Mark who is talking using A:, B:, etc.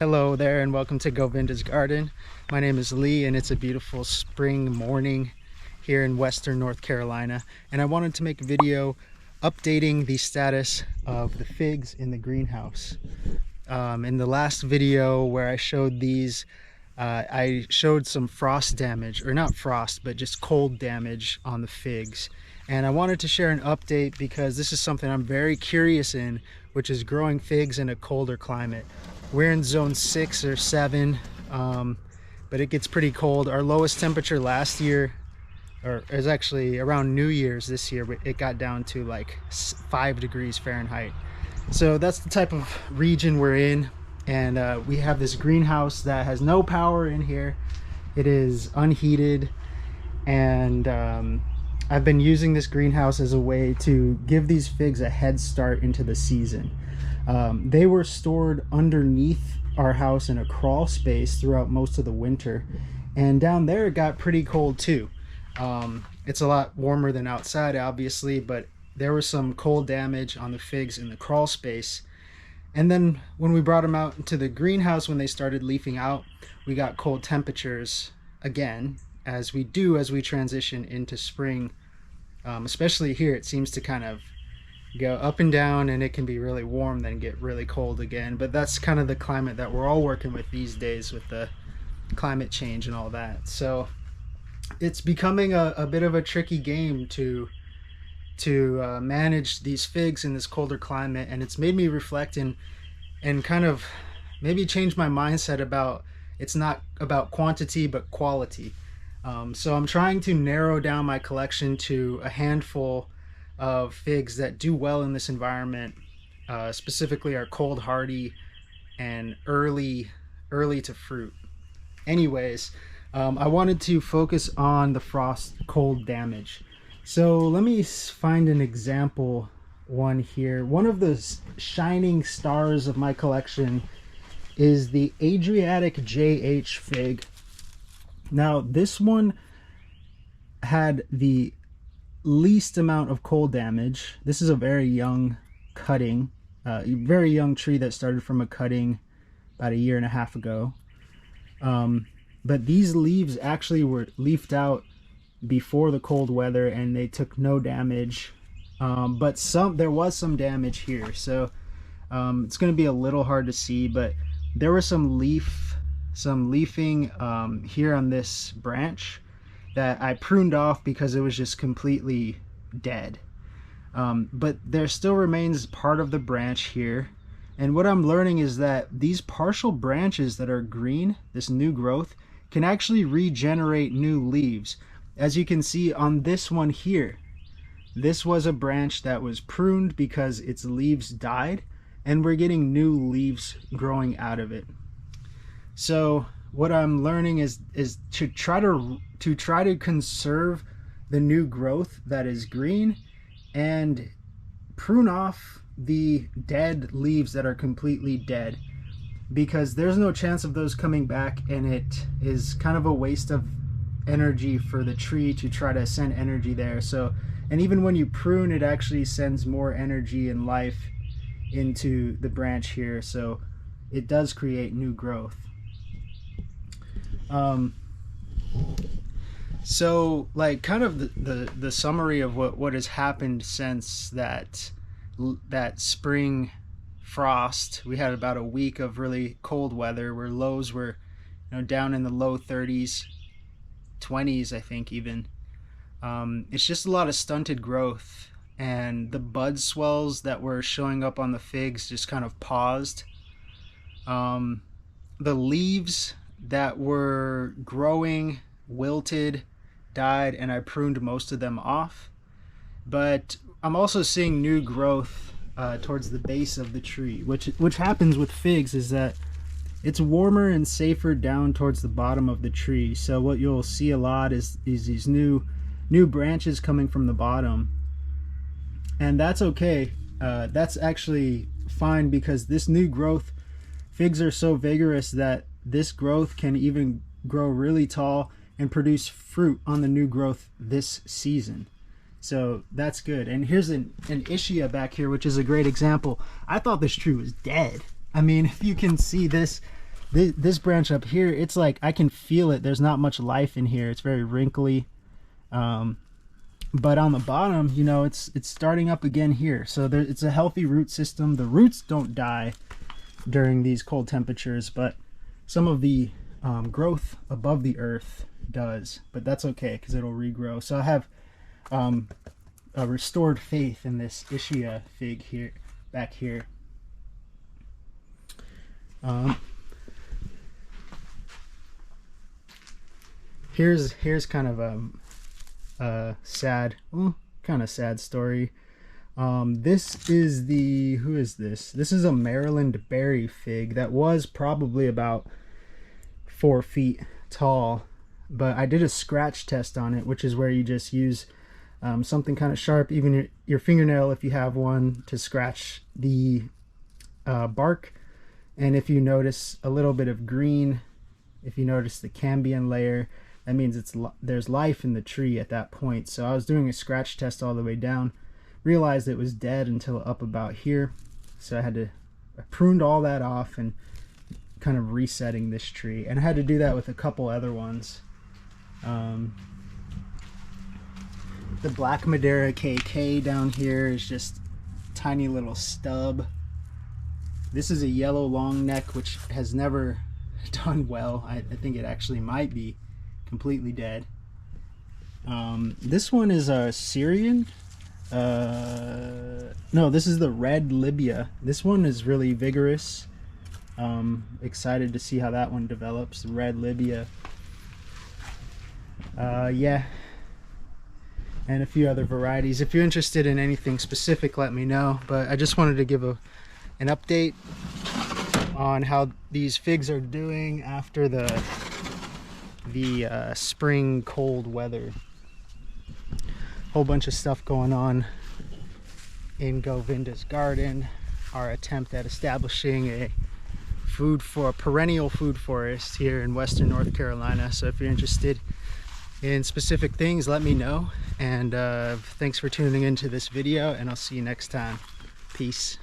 A: Hello there and welcome to Govinda's Garden. My name is Lee and it's a beautiful spring morning here in Western North Carolina, and I wanted to make a video updating the status of the figs in the greenhouse. In the last video where I showed these, I showed some frost damage, or not frost but just cold damage on the figs, and I wanted to share an update because this is something I'm very curious in, which is growing figs in a colder climate. We're in zone 6 or 7, but it gets pretty cold. Our lowest temperature last year, or is actually around New Year's this year, it got down to like 5 degrees Fahrenheit. So that's the type of region we're in, and we have this greenhouse that has no power in here. It is unheated, and I've been using this greenhouse as a way to give these figs a head start into the season. They were stored underneath our house in a crawl space throughout most of the winter, and down there it got pretty cold too. It's a lot warmer than outside obviously, but there was some cold damage on the figs in the crawl space. And then when we brought them out into the greenhouse, when they started leafing out, we got cold temperatures again, as we do as we transition into spring. Especially here, it seems to kind of go up and down, and it can be really warm then get really cold again. But that's kind of the climate that we're all working with these days, with the climate change and all that. So it's becoming a bit of a tricky game to manage these figs in this colder climate, and it's made me reflect and kind of maybe change my mindset about it's not about quantity but quality. So I'm trying to narrow down my collection to a handful of figs that do well in this environment, specifically are cold hardy and early to fruit. Anyways, I wanted to focus on the frost cold damage. So let me find an example one here. One of the shining stars of my collection is the Adriatic JH fig. Now this one had the least amount of cold damage. This is a very young cutting, very young tree that started from a cutting about 1.5 years ago. But these leaves actually were leafed out before the cold weather and they took no damage. But there was some damage here, so it's going to be a little hard to see, but there was some leafing here on this branch that I pruned off because it was just completely dead. But there still remains part of the branch here, and what I'm learning is that these partial branches that are green, this new growth, can actually regenerate new leaves. As you can see on this one here, this was a branch that was pruned because its leaves died, and we're getting new leaves growing out of it. So what I'm learning is to try to conserve the new growth that is green and prune off the dead leaves that are completely dead, because there's no chance of those coming back, and it is kind of a waste of energy for the tree to try to send energy there. So, and even when you prune, it actually sends more energy and life into the branch here, so it does create new growth. So like kind of the summary of what has happened since that spring frost. We had about a week of really cold weather where lows were, down in the low 30s, 20s, I think even. It's just a lot of stunted growth, and the bud swells that were showing up on the figs just kind of paused. The leaves that were growing wilted, died, and I pruned most of them off. But I'm also seeing new growth towards the base of the tree, which happens with figs is that it's warmer and safer down towards the bottom of the tree. So what you'll see a lot is these new branches coming from the bottom, and that's okay. That's actually fine, because this new growth, figs are so vigorous that this growth can even grow really tall and produce fruit on the new growth this season. So that's good. And here's an ischia back here, which is a great example. I thought this tree was dead. I mean, if you can see this, This branch up here, it's like I can feel it. There's not much life in here. It's very wrinkly. But on the bottom, you know, it's starting up again here. So it's a healthy root system. The roots don't die during these cold temperatures, but some of the growth above the earth does. But that's okay because it'll regrow. So I have a restored faith in this Ischia fig here, back here. Here's kind of a sad, well, kind of sad story. This is the, who is this? This is a Maryland berry fig that was probably about 4 feet tall, but I did a scratch test on it, which is where you just use something kind of sharp, even your fingernail if you have one, to scratch the bark. And if you notice a little bit of green, if you notice the cambium layer, that means there's life in the tree at that point. So I was doing a scratch test all the way down, realized it was dead until up about here. So I pruned all that off and kind of resetting this tree. And I had to do that with a couple other ones. The Black Madeira KK down here is just tiny little stub. This is a yellow long neck, which has never done well. I think it actually might be completely dead. This one is a Syrian. No, this is the red Libya. This one is really vigorous. Excited to see how that one develops. The red Libya. Yeah. And a few other varieties. If you're interested in anything specific, let me know. But I just wanted to give an update on how these figs are doing after the spring cold weather. Whole bunch of stuff going on in Govinda's garden. Our attempt at establishing a perennial food forest here in western North Carolina. So if you're interested in specific things, let me know. And thanks for tuning into this video, and I'll see you next time. Peace.